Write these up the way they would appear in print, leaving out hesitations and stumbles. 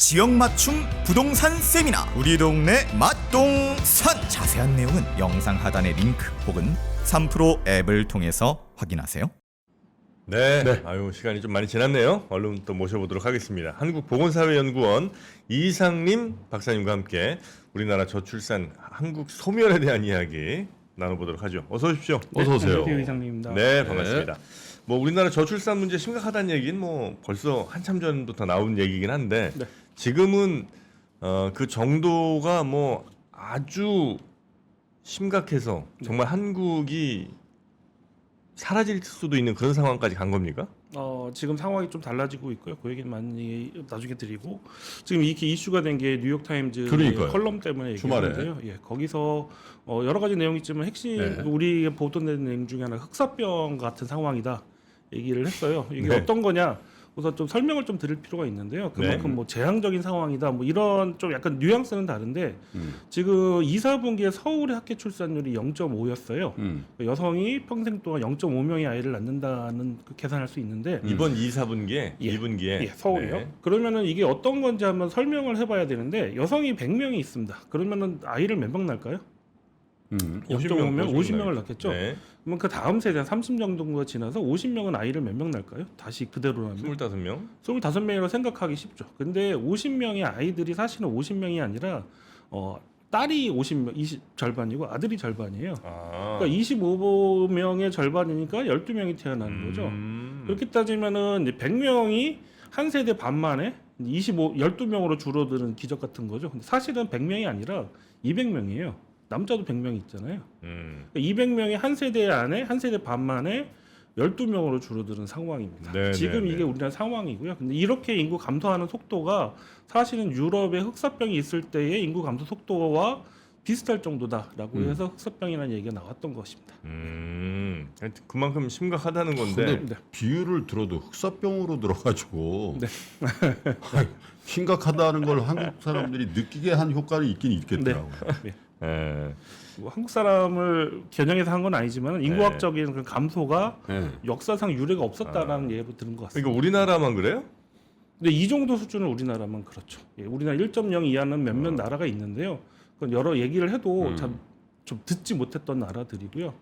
지역 맞춤 부동산 세미나 우리 동네 맛동산 자세한 내용은 영상 하단의 링크 혹은 3프로 앱을 통해서 확인하세요. 네. 아유, 시간이 좀 많이 지났네요. 얼른 또 모셔보도록 하겠습니다. 한국보건사회연구원 이상림 박사님과 함께 우리나라 저출산 한국 소멸에 대한 이야기 나눠보도록 하죠. 어서 오십시오. 어서 오세요. 안녕하세요, 이상림입니다. 네, 반갑습니다. 뭐 우리나라 저출산 문제 심각하다는 얘기는 뭐 벌써 한참 전부터 나온 얘기긴 한데 네. 지금은 그 정도가 뭐 아주 심각해서 정말 한국이 사라질 수도 있는 그런 상황까지 간 겁니까? 지금 상황이 좀 달라지고 있고요. 그 얘기는 많이 나중에 드리고 지금 이렇게 이슈가 된 게 뉴욕 타임즈 그러니까요. 컬럼 때문에 주말에. 얘기했는데요. 예, 거기서 여러 가지 내용이 있지만 핵심 네. 우리 보도된 내용 중에 하나 흑사병 같은 상황이다 얘기를 했어요. 이게 네. 어떤 거냐? 우선 좀 설명을 좀 드릴 필요가 있는데요. 그만큼 네. 뭐 재앙적인 상황이다. 뭐 이런 좀 약간 뉘앙스는 다른데 지금 2, 4분기에 서울의 학계 출산율이 0.5였어요. 여성이 평생 동안 0.5명의 아이를 낳는다는 그 계산할 수 있는데 이번 2, 4분기에 예. 2분기에 예, 서울이요. 네. 그러면은 이게 어떤 건지 한번 설명을 해봐야 되는데 여성이 100명이 있습니다. 그러면은 아이를 몇 명 낳을까요? 0.5명, 50명을 낳겠죠. 네. 그러면 그 다음 세대 한 30년 정도가 지나서 50명은 아이를 몇 명 낳을까요? 다시 그대로라면 25명? 25명이라고 생각하기 쉽죠. 근데 50명의 아이들이 사실은 50명이 아니라 딸이 50명, 20 절반이고 아들이 절반이에요. 아. 그러니까 25명의 절반이니까 12명이 태어나는 거죠. 그렇게 따지면은 이제 100명이 한 세대 반 만에 12명으로 줄어드는 기적 같은 거죠. 근데 사실은 100명이 아니라 200명이에요. 남자도 100명 있잖아요. 그러니까 200명이 한 세대 안에 한 세대 반 만에 12명으로 줄어드는 상황입니다. 네, 지금 네, 이게 네. 우리나라 상황이고요. 근데 이렇게 인구 감소하는 속도가 사실은 유럽에 흑사병이 있을 때의 인구 감소 속도와 비슷할 정도다라고 해서 흑사병이라는 얘기가 나왔던 것입니다. 하여튼 그만큼 심각하다는 건데 근데 비유를 들어도 흑사병으로 들어가지고 네. 심각하다는 걸 한국 사람들이 느끼게 한 효과는 있긴 있겠더라고요. 네. 예. 뭐 한국 사람을 겨냥해서 한 건 아니지만 인구학적인 그런 감소가 네. 역사상 유례가 없었다라는 예로 들은 것 같습니다. 그러니까 우리나라만 그래요? 근데 이 정도 수준은 우리나라만 그렇죠. 예, 우리나라 1.0 이하는 몇몇 나라가 있는데요. 그건 여러 얘기를 해도 좀 듣지 못했던 나라들이고요.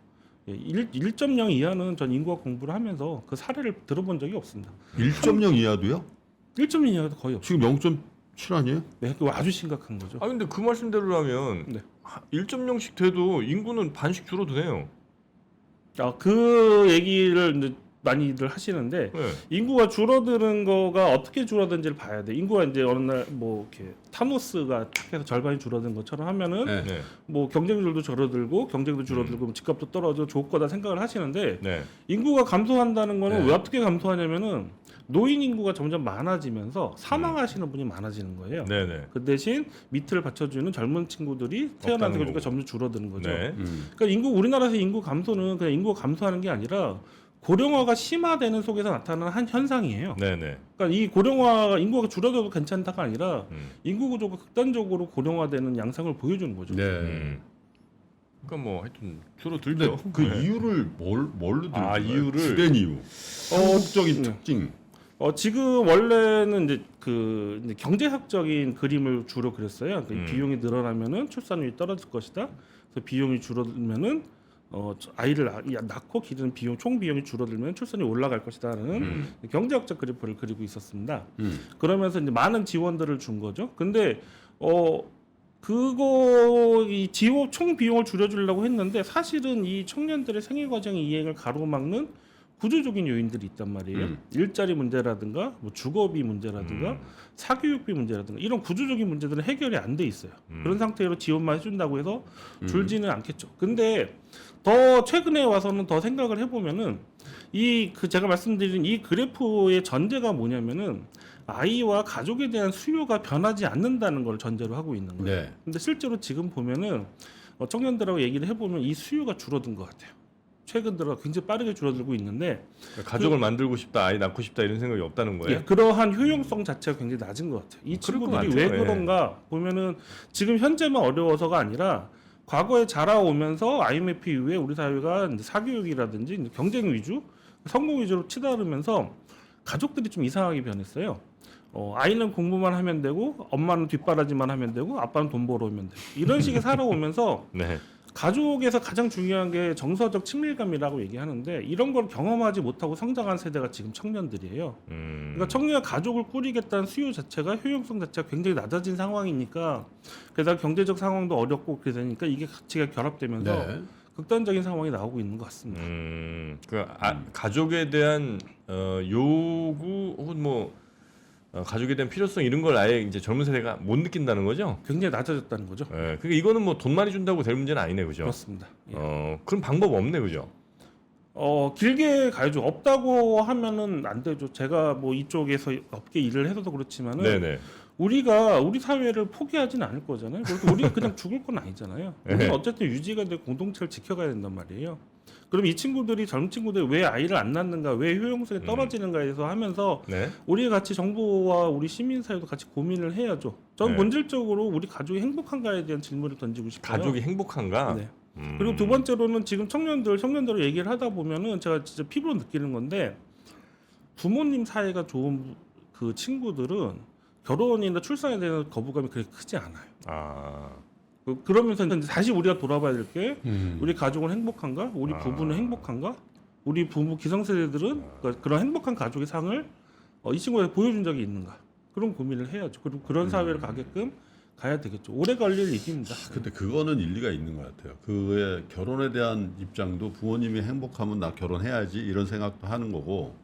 예, 1.0 이하는 전 인구학 공부를 하면서 그 사례를 들어본 적이 없습니다. 1.0 이하도요? 1.0 이하도 거의 없죠. 지금 0.7 아니에요? 네, 그거 아주 심각한 거죠. 아 근데 그 말씀대로라면 네. 1.0씩 돼도 인구는 반씩 줄어도 돼요. 그 얘기를 이제 많이들 하시는데 네. 인구가 줄어드는 거가 어떻게 줄어드는지를 봐야 돼. 인구가 이제 어느 날 뭐 이렇게 타노스가 탁 해서 절반이 줄어든 것처럼 하면은 네. 네. 뭐 경쟁률도 줄어들고 경쟁도 줄어들고 뭐 집값도 떨어져 좋을 거다 생각을 하시는데 네. 인구가 감소한다는 거는 네. 왜 어떻게 감소하냐면은 노인 인구가 점점 많아지면서 사망하시는 분이 많아지는 거예요. 네, 네. 그 대신 밑을 받쳐주는 젊은 친구들이 태어나는 없다는 거니까 거고. 점점 줄어드는 거죠. 네. 그러니까 우리나라에서 인구 감소는 그냥 인구가 감소하는 게 아니라 고령화가 심화되는 속에서 나타나는 한 현상이에요. 네, 네. 그러니까 이 고령화 인구가 줄어들어도 괜찮다가 아니라 음. 인구 구조가 극단적으로 고령화되는 양상을 보여주는 거죠. 네. 그러니까 뭐 하여튼 근데 줄어들죠. 그 네. 이유를 뭘로 들어요? 아, 이유를? 주된 이유. 한국적인 네. 특징. 지금 원래는 이제 경제학적인 그림을 주로 그렸어요. 그러니까 비용이 늘어나면은 출산율이 떨어질 것이다. 그래서 비용이 줄어들면은 아이를 낳고 기르는 비용 총 비용이 줄어들면 출산이 올라갈 것이다라는 경제학적 그래프를 그리고 있었습니다. 그러면서 이제 많은 지원들을 준 거죠. 근데 이 지원 총 비용을 줄여주려고 했는데 사실은 이 청년들의 생애 과정의 이행을 가로막는 구조적인 요인들이 있단 말이에요. 일자리 문제라든가 뭐 주거비 문제라든가 사교육비 문제라든가 이런 구조적인 문제들은 해결이 안 돼 있어요. 그런 상태로 지원만 해준다고 해서 줄지는 않겠죠. 근데 더 최근에 와서는 더 생각을 해보면은 제가 말씀드린 이 그래프의 전제가 뭐냐면은 아이와 가족에 대한 수요가 변하지 않는다는 걸 전제로 하고 있는 거예요. 네. 근데 실제로 지금 보면은 청년들하고 얘기를 해보면 이 수요가 줄어든 것 같아요. 최근 들어 굉장히 빠르게 줄어들고 있는데 그러니까 가족을 만들고 싶다, 아이 낳고 싶다 이런 생각이 없다는 거예요. 예, 그러한 효용성 자체가 굉장히 낮은 것 같아요. 이 그럴 것 친구들이 같아요. 왜 예. 그런가 보면은 지금 현재만 어려워서가 아니라 과거에 자라오면서 IMF 이후에 우리 사회가 이제 사교육이라든지 이제 경쟁 위주, 성공 위주로 치달으면서 가족들이 좀 이상하게 변했어요. 아이는 공부만 하면 되고 엄마는 뒷바라지만 하면 되고 아빠는 돈 벌어오면 되고 이런 식의 살아오면서 네. 가족에서 가장 중요한 게 정서적 친밀감이라고 얘기하는데 이런 걸 경험하지 못하고 성장한 세대가 지금 청년들이에요. 그러니까 청년 가족을 꾸리겠다는 수요 자체가 효용성 자체가 굉장히 낮아진 상황이니까 게다가 경제적 상황도 어렵고 그러니까 이게 가치가 결합되면서 네. 극단적인 상황이 나오고 있는 것 같습니다. 가족에 대한 요구 혹은 뭐 가족에 대한 필요성 이런 걸 아예 이제 젊은 세대가 못 느낀다는 거죠. 굉장히 낮아졌다는 거죠. 예, 그러니까 이거는 뭐 돈 많이 준다고 될 문제는 아니네, 그죠? 그렇습니다. 예. 그럼 방법 없네, 그죠? 길게 가야죠. 없다고 하면은 안 되죠. 제가 뭐 이쪽에서 업계 일을 해서도 그렇지만은 네네. 우리가 우리 사회를 포기하지는 않을 거잖아요. 그리고 우리가 그냥 죽을 건 아니잖아요. 우리는 네. 어쨌든 유지가 될 공동체를 지켜가야 된단 말이에요. 그럼 이 친구들이 젊은 친구들이 왜 아이를 안 낳는가, 왜 효용성이 떨어지는가에 대해서 하면서 네. 우리가 같이 정부와 우리 시민 사회도 같이 고민을 해야죠. 저는 네. 본질적으로 우리 가족이 행복한가에 대한 질문을 던지고 싶어요. 가족이 행복한가? 네. 그리고 두 번째로는 지금 청년들 얘기를 하다 보면은 제가 진짜 피부로 느끼는 건데 부모님 사이가 좋은 그 친구들은 결혼이나 출산에 대한 거부감이 그렇게 크지 않아요. 아, 그러면서 이제 다시 우리가 돌아봐야 될 게 우리 가족은 행복한가? 우리 부부는 행복한가? 우리 부부 기성세대들은 그런 행복한 가족의 상을 이 친구가 보여준 적이 있는가? 그런 고민을 해야죠. 그리고 그런 사회를 가게끔 가야 되겠죠. 오래 걸릴 일입니다. 근데 그거는 일리가 있는 것 같아요. 그의 결혼에 대한 입장도 부모님이 행복하면 나 결혼해야지 이런 생각도 하는 거고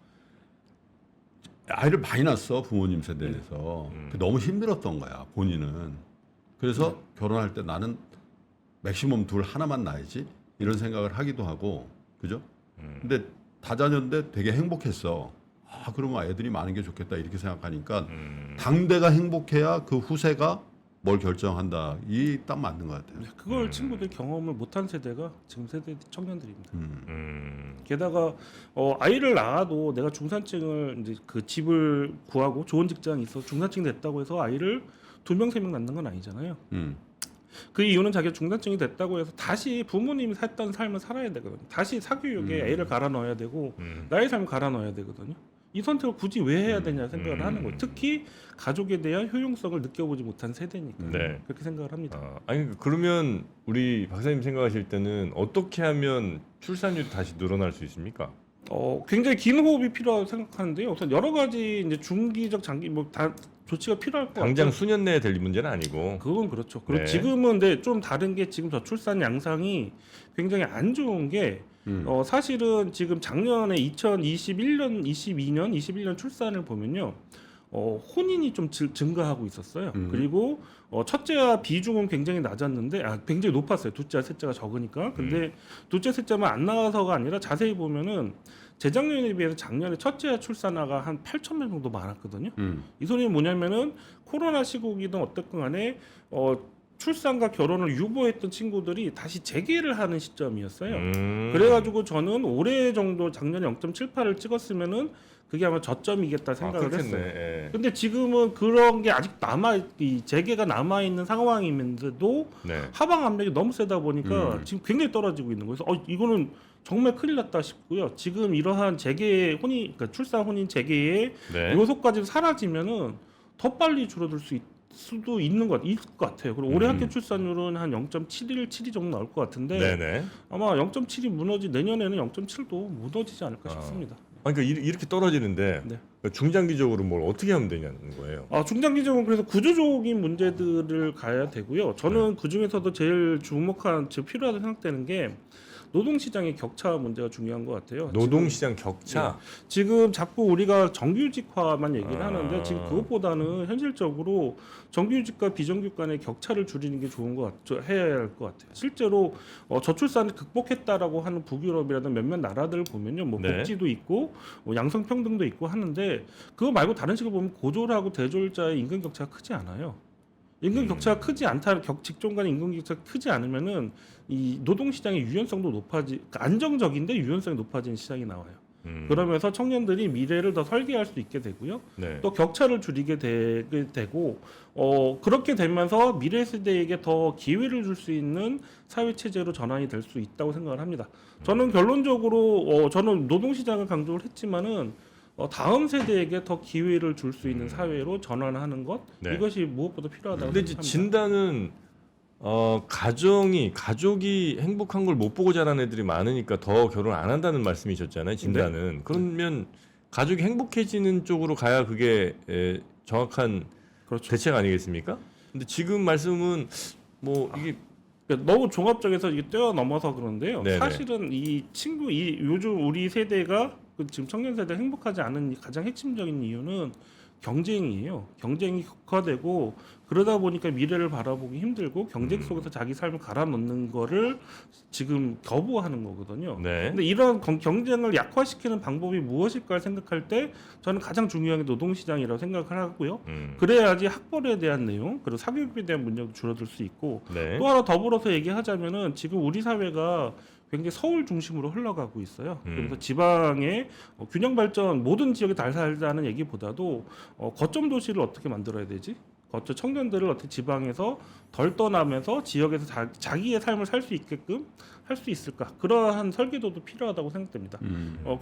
아이를 많이 낳았어 부모님 세대에서 너무 힘들었던 거야 본인은. 그래서 결혼할 때 나는 맥시멈 둘 하나만 낳아야지 이런 생각을 하기도 하고 그죠? 근데 다자녀인데 되게 행복했어. 아 그러면 애들이 많은 게 좋겠다 이렇게 생각하니까 당대가 행복해야 그 후세가 뭘 결정한다. 이 딱 맞는 것 같아요. 그걸 친구들 경험을 못한 세대가 지금 세대 청년들입니다. 게다가 아이를 낳아도 내가 중산층을 이제 그 집을 구하고 좋은 직장이 있어 중산층이 됐다고 해서 아이를 2명 3명 낳는 건 아니잖아요. 그 이유는 자기가 중산층이 됐다고 해서 다시 부모님이 살던 삶을 살아야 되거든요. 다시 사교육에 애를 갈아 넣어야 되고 나의 삶을 갈아 넣어야 되거든요. 이 선택을 굳이 왜 해야 되냐 생각을 하는 거예요. 특히 가족에 대한 효용성을 느껴보지 못한 세대니까 네. 그렇게 생각을 합니다. 아니 그러면 우리 박사님 생각하실 때는 어떻게 하면 출산율이 다시 늘어날 수 있습니까? 굉장히 긴 호흡이 필요하다고 생각하는데요. 우선 여러 가지 이제 중기적 장기 뭐 다 조치가 필요할 것 같아요. 당장 수년 내에 될 문제는 아니고. 그건 그렇죠. 그리고 네. 지금은 근데 좀 다른 게 지금 저출산 양상이 굉장히 안 좋은 게 사실은 지금 작년에 2021년, 21년 출산을 보면요. 혼인이 좀 증가하고 있었어요. 그리고 첫째와 비중은 굉장히 낮았는데 굉장히 높았어요. 둘째, 셋째가 적으니까. 근데 둘째, 셋째만 안 나와서가 아니라 자세히 보면은 재작년에 비해서 작년에 첫째 출산아가 한 8,000명 정도 많았거든요. 이 소리는 뭐냐면은 코로나 시국이든 어떻든 간에 출산과 결혼을 유보했던 친구들이 다시 재개를 하는 시점이었어요. 그래가지고 저는 올해 정도 작년에 0.78을 찍었으면은 그게 아마 저점이겠다 생각을 했어요. 예. 근데 지금은 그런 게 아직 이 재개가 남아 있는 상황이면서도 네. 하방 압력이 너무 세다 보니까 지금 굉장히 떨어지고 있는 거예요. 그래서 이거는 정말 큰일 났다 싶고요. 지금 이러한 재개 그러니까 출산 혼인 재개의 네. 요소까지 사라지면은 더 빨리 줄어들 수도 있을 것 같아요. 그리고 올해 학교 출산율은 한 0.71, 72 정도 나올 것 같은데 네네. 아마 0.7이 내년에는 0.7도 무너지지 않을까 싶습니다. 그러니까 이렇게 떨어지는데 네. 중장기적으로 뭘 어떻게 하면 되냐는 거예요. 중장기적으로 그래서 구조적인 문제들을 가야 되고요. 저는 그 중에서도 제일 필요하다고 생각되는 게 노동시장의 격차 문제가 중요한 것 같아요. 노동시장 격차. 지금 자꾸 우리가 정규직화만 얘기를 하는데 지금 그것보다는 현실적으로 정규직과 비정규직 간의 격차를 줄이는 게 좋은 해야 할 것 같아요. 실제로 저출산을 극복했다라고 하는 북유럽이라든 몇몇 나라들을 보면요, 뭐 네. 복지도 있고 양성평등도 있고 하는데 그거 말고 다른 식으로 보면 고졸하고 대졸자의 임금 격차가 크지 않아요. 임금 격차가 크지 않다, 직종 간의 임금 격차가 크지 않으면은 이 노동 시장의 유연성도 안정적인데 유연성이 높아지는 시장이 나와요. 그러면서 청년들이 미래를 더 설계할 수 있게 되고요. 네. 또 격차를 줄이게 되고 그렇게 되면서 미래 세대에게 더 기회를 줄 수 있는 사회 체제로 전환이 될 수 있다고 생각을 합니다. 저는 결론적으로 저는 노동 시장을 강조를 했지만은 다음 세대에게 더 기회를 줄 수 있는 사회로 전환하는 것 네. 이것이 무엇보다 필요하다고 근데 이제 생각합니다. 진단은 가족이 행복한 걸 못 보고 자란 애들이 많으니까 더 결혼 안 한다는 말씀이셨잖아요. 진단은. 그러면 가족이 행복해지는 쪽으로 가야 그게 정확한 그렇죠. 대책 아니겠습니까? 근데 지금 말씀은 뭐 이게 그러니까 너무 종합적에서 이게 뛰어넘어서 그런데요. 네네. 사실은 이 요즘 우리 세대가 지금 청년 세대 행복하지 않은 가장 핵심적인 이유는 경쟁이에요. 경쟁이 극화되고 그러다 보니까 미래를 바라보기 힘들고 경쟁 속에서 자기 삶을 갈아넣는 거를 지금 거부하는 거거든요. 네. 근데 이런 경쟁을 약화시키는 방법이 무엇일까 생각할 때 저는 가장 중요한 게 노동시장이라고 생각을 하고요. 그래야지 학벌에 대한 내용 그리고 사교육에 대한 문제도 줄어들 수 있고 네. 또 하나 더불어서 얘기하자면은 지금 우리 사회가 굉장히 서울 중심으로 흘러가고 있어요. 그래서 지방의 균형 발전 모든 지역에 다 살자는 얘기보다도 거점 도시를 어떻게 만들어야 되지? 거점 청년들을 어떻게 지방에서 덜 떠나면서 지역에서 자기의 삶을 살 수 있게끔 할 수 있을까? 그러한 설계도도 필요하다고 생각됩니다.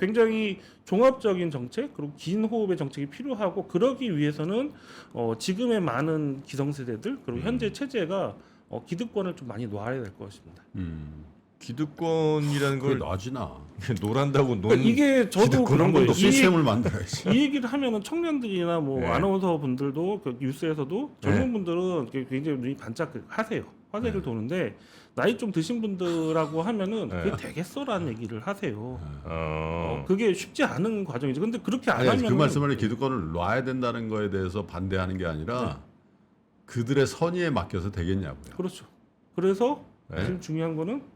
굉장히 종합적인 정책 그리고 긴 호흡의 정책이 필요하고 그러기 위해서는 지금의 많은 기성세대들 그리고 현재 체제가 기득권을 좀 많이 놔야 될 것입니다. 기득권이라는 그게 걸 놔지나. 노란다고 그러니까 이게 저도 그런 그런 거예요. 것도 시스템을 만들어야지. 이 얘기를 하면은 청년들이나 뭐 네. 아나운서 분들도 그 뉴스에서도 젊은 분들은 굉장히 눈이 반짝하세요. 화색을 도는데 나이 좀 드신 분들하고 하면은 네. 그게 되겠어라는 얘기를 하세요. 어. 그게 쉽지 않은 과정이죠. 근데 그렇게 안 아니, 하면 그 말씀을 기득권을 놔야 된다는 거에 대해서 반대하는 게 아니라 그들의 선의에 맡겨서 되겠냐고요. 그렇죠. 그래서 네. 지금 중요한 거는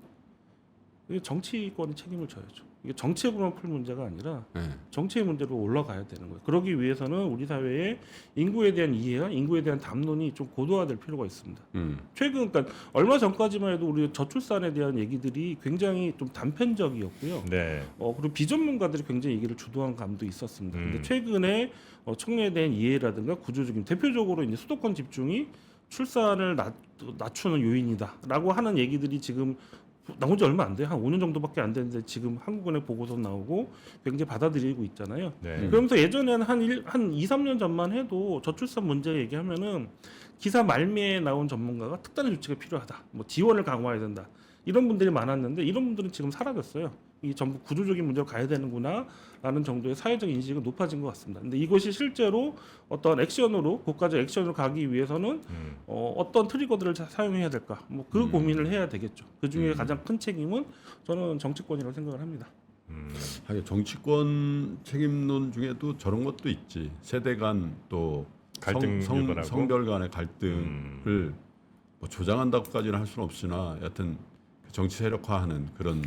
이게 정치권이 책임을 져야죠. 이게 정책으로만 풀 문제가 아니라 네. 정치의 문제로 올라가야 되는 거예요. 그러기 위해서는 우리 사회에 인구에 대한 이해와 인구에 대한 담론이 좀 고도화될 필요가 있습니다. 최근 그러니까 얼마 전까지만 해도 우리 저출산에 대한 얘기들이 굉장히 좀 단편적이었고요. 네. 그리고 비전문가들이 굉장히 얘기를 주도한 감도 있었습니다. 근데 최근에 청년에 대한 이해라든가 구조적인 대표적으로 이제 수도권 집중이 출산을 낮추는 요인이다라고 하는 얘기들이 지금 나온 지 얼마 안 돼요. 한 5년 정도밖에 안 됐는데 지금 한국은행 보고서 나오고 굉장히 받아들이고 있잖아요. 네. 그러면서 예전에는 한 2, 3년 전만 해도 저출산 문제 얘기하면은 기사 말미에 나온 전문가가 특단의 조치가 필요하다. 뭐 지원을 강화해야 된다. 이런 분들이 많았는데 이런 분들은 지금 사라졌어요. 이 전부 구조적인 문제로 가야 되는구나라는 정도의 사회적 인식은 높아진 것 같습니다. 근데 이것이 실제로 어떤 액션으로 국가적 액션으로 가기 위해서는 어떤 트리거들을 사용해야 될까? 뭐 그 고민을 해야 되겠죠. 그 중에 가장 큰 책임은 저는 정치권이라고 생각을 합니다. 하긴 정치권 책임론 중에도 저런 것도 있지. 세대 간 또 갈등 유발하고. 성별 간의 갈등을 뭐 조장한다고까지는 할 수는 없으나 여하튼 정치 세력화하는 그런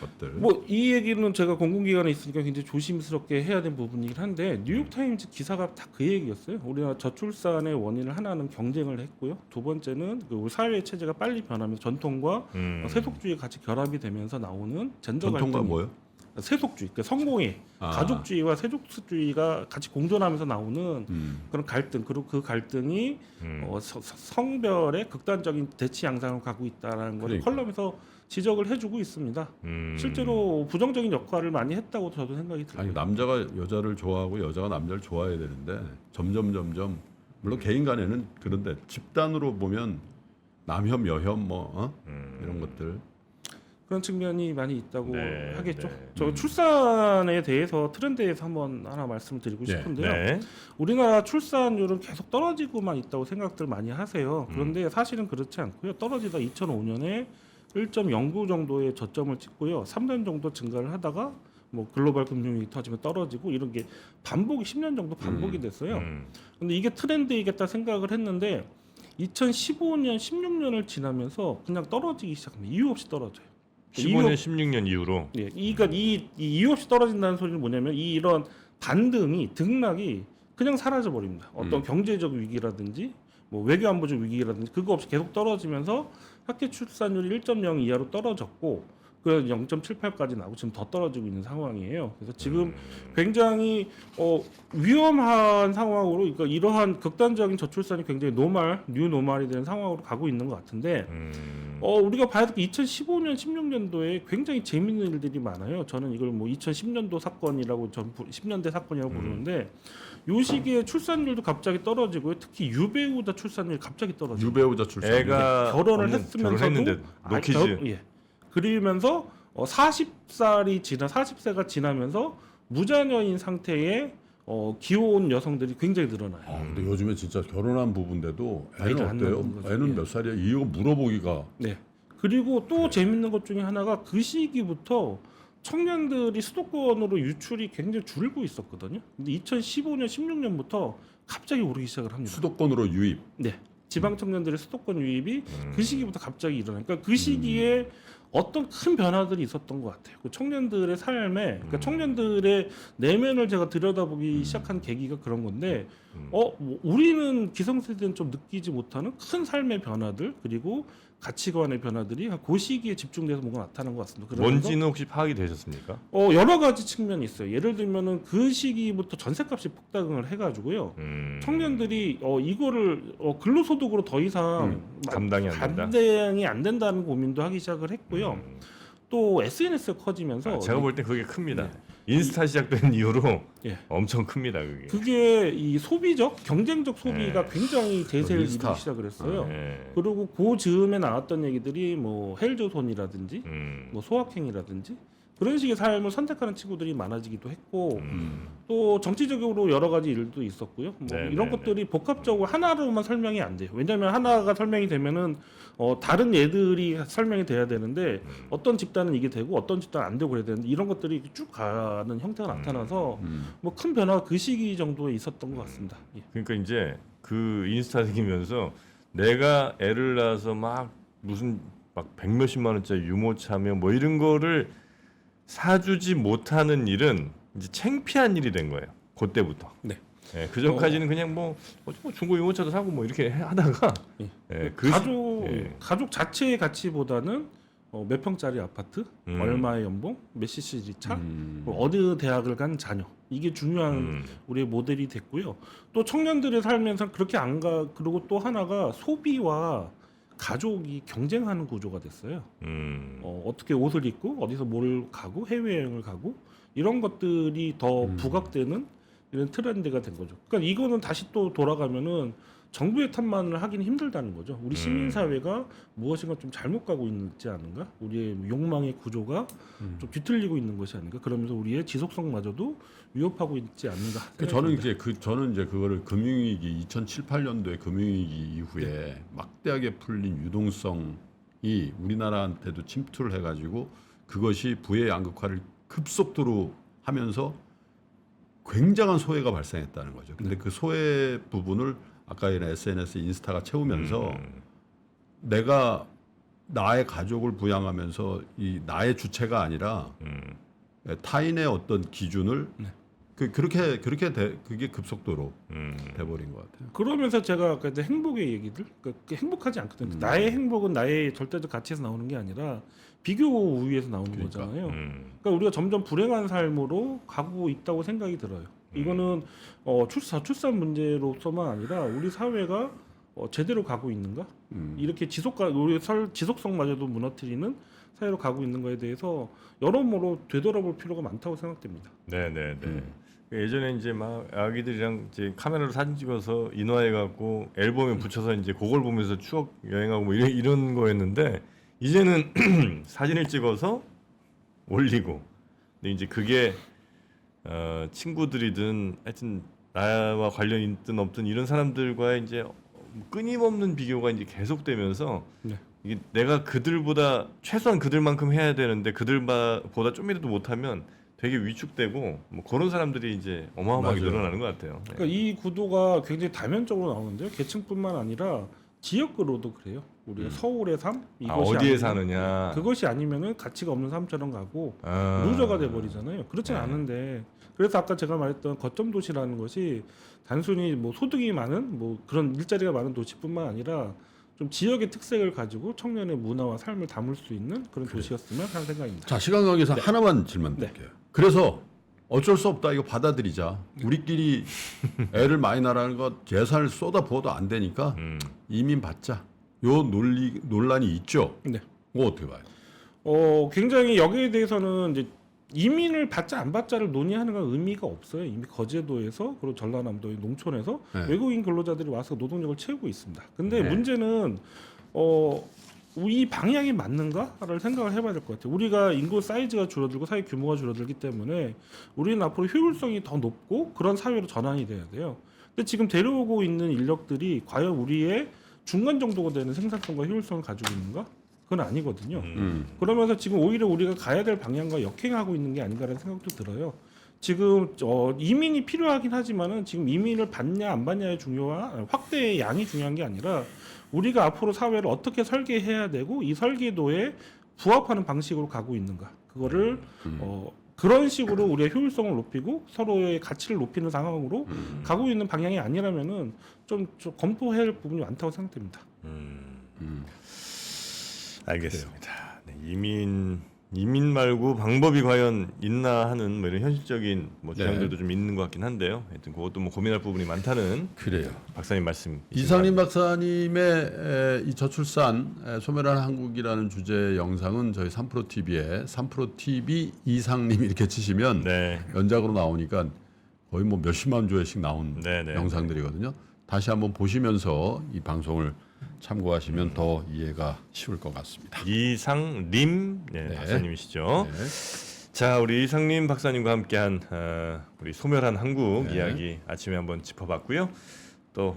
것들. 뭐 이 얘기는 제가 공공기관에 있으니까 굉장히 조심스럽게 해야 되는 부분이긴 한데 뉴욕타임즈 기사가 다 그 얘기였어요. 우리나라 저출산의 원인을 하나는 경쟁을 했고요. 두 번째는 그 우리 사회 체제가 빨리 변하면서 전통과 세속주의가 같이 결합이 되면서 나오는 젠더 전통과 갈등. 뭐요? 세속주의, 그러니까 성공의 가족주의와 세속주의가 같이 공존하면서 나오는 그런 갈등, 그리고 그 갈등이 성별의 극단적인 대치 양상을 가고 있다라는 걸 그러니까. 컬럼에서 지적을 해주고 있습니다. 실제로 부정적인 역할을 많이 했다고 저도 생각이 들어요. 아니 남자가 여자를 좋아하고 여자가 남자를 좋아해야 되는데 점점 물론 개인 간에는 그런데 집단으로 보면 남혐 여혐 이런 것들. 그런 측면이 많이 있다고 네, 하겠죠. 네. 저 출산에 대해서 트렌드에서 한번 하나 말씀드리고 네, 싶은데요. 네. 우리나라 출산율은 계속 떨어지고만 있다고 생각들 많이 하세요. 그런데 사실은 그렇지 않고요. 떨어지다 2005년에 1.09 정도의 저점을 찍고요. 3년 정도 증가를 하다가 뭐 글로벌 금융위기 터지면 떨어지고 이런 게 반복이 10년 정도 반복이 됐어요. 근데 이게 트렌드이겠다 생각을 했는데 2015년, 16년을 지나면서 그냥 떨어지기 시작합니다. 이유 없이 떨어져요. 15년, 16년 이후로. 예, 그러니까 이 이유 없이 떨어진다는 소리는 뭐냐면 이런 등락이 그냥 사라져 버립니다. 어떤 경제적 위기라든지 뭐 외교 안보적 위기라든지 그거 없이 계속 떨어지면서 학계 출산율이 1.0 이하로 떨어졌고 그 0.78까지 나오고 지금 더 떨어지고 있는 상황이에요. 그래서 지금 굉장히 위험한 상황으로, 그러니까 이러한 극단적인 저출산이 굉장히 뉴 노멀이 되는 상황으로 가고 있는 것 같은데, 우리가 봐야 될 게 2015년, 16년도에 굉장히 재밌는 일들이 많아요. 저는 이걸 뭐 2010년도 사건이라고 10년대 사건이라고 부르는데, 요 시기에 출산율도 갑자기 떨어지고요. 특히 유배우자 출산율이 갑자기 떨어지고. 유배우자 출산. 애가 결혼을 없는- 했으면서도 결혼했는데 노키즈. 예. 그러면서 40세가 지나면서 무자녀인 상태의 귀여운 여성들이 굉장히 늘어나요. 근데 요즘에 진짜 결혼한 부부인데도 애는 아이가 안 어때요? 낳는 거죠. 애는 예. 몇 살이야? 이거 물어보기가 네. 그리고 또 재밌는 것 중에 하나가 그 시기부터 청년들이 수도권으로 유출이 굉장히 줄고 있었거든요. 근데 2015년, 16년부터 갑자기 오르기 시작을 합니다. 수도권으로 유입. 네. 지방 청년들의 수도권 유입이 그 시기부터 갑자기 일어나니까 그 시기에 어떤 큰 변화들이 있었던 것 같아요. 그 청년들의 삶에, 그러니까 청년들의 내면을 제가 들여다보기 시작한 계기가 그런 건데, 뭐 우리는 기성세대는 좀 느끼지 못하는 큰 삶의 변화들, 그리고 가치관의 변화들이 그 시기에 집중돼서 뭔가 나타난 것 같습니다. 그러면서 뭔지는 혹시 파악이 되셨습니까? 여러 가지 측면이 있어요. 예를 들면은 그 시기부터 전세값이 폭등을 해가지고요. 청년들이 이거를 근로소득으로 더 이상 감당이 안 된다? 감당이 안 된다는 고민도 하기 시작을 했고요. 또 SNS가 커지면서 제가 볼 때 그게 큽니다. 인스타 시작된 이후로 예. 엄청 큽니다. 그게 이 소비적 경쟁적 소비가 굉장히 대세를 인스타. 이루기 시작을 했어요. 예. 그리고 그 즈음에 나왔던 얘기들이 뭐 헬조선이라든지 음. 뭐 소확행이라든지 그런 식의 삶을 선택하는 친구들이 많아지기도 했고 또 정치적으로 여러 가지 일도 있었고요. 뭐 네, 이런 네, 것들이 복합적으로 하나로만 설명이 안 돼요. 왜냐하면 하나가 설명이 되면은 다른 예들이 설명이 돼야 되는데 어떤 집단은 이게 되고 어떤 집단은 안 되고 그래야 되는데 이런 것들이 쭉 가는 형태가 나타나서 뭐 큰 변화가 그 시기 정도에 있었던 것 같습니다. 예. 그러니까 이제 그 인스타 생기면서 내가 애를 낳아서 막 무슨 막 100몇십만 원짜리 유모차며 뭐 이런 거를 사주지 못하는 일은 이제 창피한 일이 된 거예요. 그때부터. 네. 예, 그 전까지는 그냥 뭐 중고 유모차도 사고 뭐 이렇게 하다가 예. 예, 가족 자체의 가치보다는 몇 평짜리 아파트, 얼마의 연봉, 몇 cc 차, 어느 대학을 간 자녀 이게 중요한 우리의 모델이 됐고요. 또 청년들의 삶에서 그렇게 안 가. 그리고 또 하나가 소비와 가족이 경쟁하는 구조가 됐어요. 어떻게 옷을 입고 어디서 뭘 가고 해외여행을 가고 이런 것들이 더 부각되는 이런 트렌드가 된 거죠. 그러니까 이거는 다시 또 돌아가면은 정부의 탓만을 하기는 힘들다는 거죠. 우리 시민 사회가 무엇인가 좀 잘못 가고 있지 않은가? 우리의 욕망의 구조가 좀 뒤틀리고 있는 것이 아닌가? 그러면서 우리의 지속성마저도 위협하고 있지 않는가? 저는 이제 그거를 금융위기 2007, 8년도에 금융위기 이후에 막대하게 풀린 유동성이 우리나라한테도 침투를 해가지고 그것이 부의 양극화를 급속도로 하면서 굉장한 소외가 발생했다는 거죠. 근데 그 소외 부분을 아까 이런 SNS, 인스타가 채우면서 내가 나의 가족을 부양하면서 이 나의 주체가 아니라 타인의 어떤 기준을 그게 급속도로 돼버린 것 같아요. 그러면서 제가 아까 이제 행복의 얘기들, 그러니까 행복하지 않거든요. 나의 행복은 나의 절대적 가치에서 나오는 게 아니라 비교 우위에서 나오는 거잖아요. 그러니까 우리가 점점 불행한 삶으로 가고 있다고 생각이 들어요. 이거는 출산 문제로서만 아니라 우리 사회가 제대로 가고 있는가? 이렇게 우리 지속성마저도 무너뜨리는 사회로 가고 있는 거에 대해서 여러모로 되돌아볼 필요가 많다고 생각됩니다. 네네네. 예전에 이제 막 아기들이랑 이제 카메라로 사진 찍어서 인화해 갖고 앨범에 붙여서 이제 그걸 보면서 추억 여행하고 뭐 이런 거였는데 이제는 사진을 찍어서 올리고 근데 이제 그게 친구들이든 하여튼 나와 관련 있든 없든 이런 사람들과의 이제 끊임없는 비교가 이제 계속되면서 네. 이게 내가 그들보다 최소한 그들만큼 해야 되는데 그들보다 좀이라도 못하면 되게 위축되고 뭐 그런 사람들이 이제 어마어마하게 맞아요. 늘어나는 것 같아요. 네. 그러니까 이 구도가 굉장히 다면적으로 나오는데요. 계층뿐만 아니라 지역으로도 그래요. 우리가 서울의 삶 이것이 어디에 아니면, 사느냐. 그것이 아니면은 가치가 없는 삶처럼 가고 아. 루저가 돼 버리잖아요. 그렇진 네. 않은데 그래서 아까 제가 말했던 거점 도시라는 것이 단순히 뭐 소득이 많은 뭐 그런 일자리가 많은 도시뿐만 아니라 좀 지역의 특색을 가지고 청년의 문화와 삶을 담을 수 있는 그런 도시였으면 하는 생각입니다. 자, 시간 관계상 하나만 질문 드릴게요. 그래서 어쩔 수 없다. 이거 받아들이자. 우리끼리 애를 많이 낳으라는 거 예산을 쏟아부어도 안 되니까 이민 받자. 요 논란이 있죠. 네. 그거 어떻게 봐요? 굉장히 여기에 대해서는 이제 이민을 받자 안 받자를 논의하는 건 의미가 없어요. 이미 거제도에서 그리고 전라남도의 농촌에서 네. 외국인 근로자들이 와서 노동력을 채우고 있습니다. 근데 네. 문제는 이 방향이 맞는가를 생각을 해봐야 될 것 같아요. 우리가 인구 사이즈가 줄어들고 사회 규모가 줄어들기 때문에 우리는 앞으로 효율성이 더 높고 그런 사회로 전환이 돼야 돼요. 근데 지금 데려오고 있는 인력들이 과연 우리의 중간 정도가 되는 생산성과 효율성을 가지고 있는가? 그건 아니거든요. 그러면서 지금 오히려 우리가 가야 될 방향과 역행하고 있는 게 아닌가라는 생각도 들어요. 지금 이민이 필요하긴 하지만은 지금 이민을 받냐 안 받냐의 중요한 확대의 양이 중요한 게 아니라 우리가 앞으로 사회를 어떻게 설계해야 되고 이 설계도에 부합하는 방식으로 가고 있는가 그거를 그런 식으로 우리의 효율성을 높이고 서로의 가치를 높이는 상황으로 가고 있는 방향이 아니라면은 좀 검토해야 할 부분이 많다고 생각됩니다. 알겠습니다. 네, 이민 말고 방법이 과연 있나 하는 뭐 이런 현실적인 뭐 주장들도 좀 있는 것 같긴 한데요. 하여튼 그것도 뭐 고민할 부분이 많다는 그래요. 박사님 말씀. 이상림 박사님의 이 저출산 소멸한 한국이라는 주제 영상은 저희 3프로 TV에 3프로 TV 이상님 이렇게 치시면 네. 연작으로 나오니까 거의 뭐 몇십만 조회씩 나온 네. 영상들이거든요. 다시 한번 보시면서 이 방송을 참고하시면 더 이해가 쉬울 것 같습니다. 이상림 네. 박사님이시죠. 네. 자, 우리 이상림 박사님과 함께한 우리 소멸한 한국 네. 이야기 아침에 한번 짚어봤고요. 또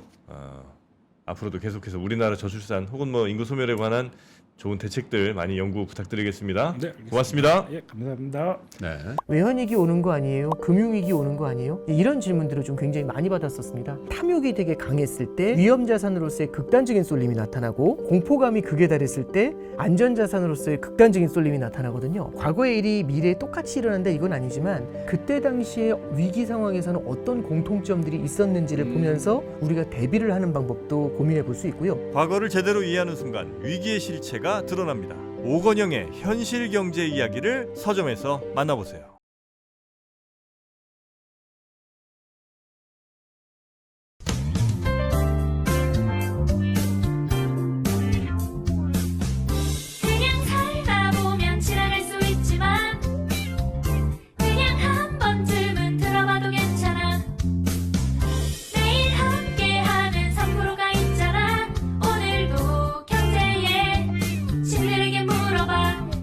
앞으로도 계속해서 우리나라 저출산 혹은 뭐 인구 소멸에 관한 좋은 대책들 많이 연구 부탁드리겠습니다. 네, 알겠습니다. 고맙습니다. 예, 감사합니다. 네. 외환위기 오는 거 아니에요? 금융위기 오는 거 아니에요? 이런 질문들을 좀 굉장히 많이 받았었습니다. 탐욕이 되게 강했을 때 위험자산으로서의 극단적인 쏠림이 나타나고 공포감이 극에 달했을 때 안전자산으로서의 극단적인 쏠림이 나타나거든요. 과거의 일이 미래에 똑같이 일어난다 이건 아니지만 그때 당시에 위기 상황에서는 어떤 공통점들이 있었는지를 보면서 우리가 대비를 하는 방법도 고민해 볼 수 있고요. 과거를 제대로 이해하는 순간 위기의 실체가 드러납니다. 오건영의 현실 경제 이야기를 서점에서 만나보세요.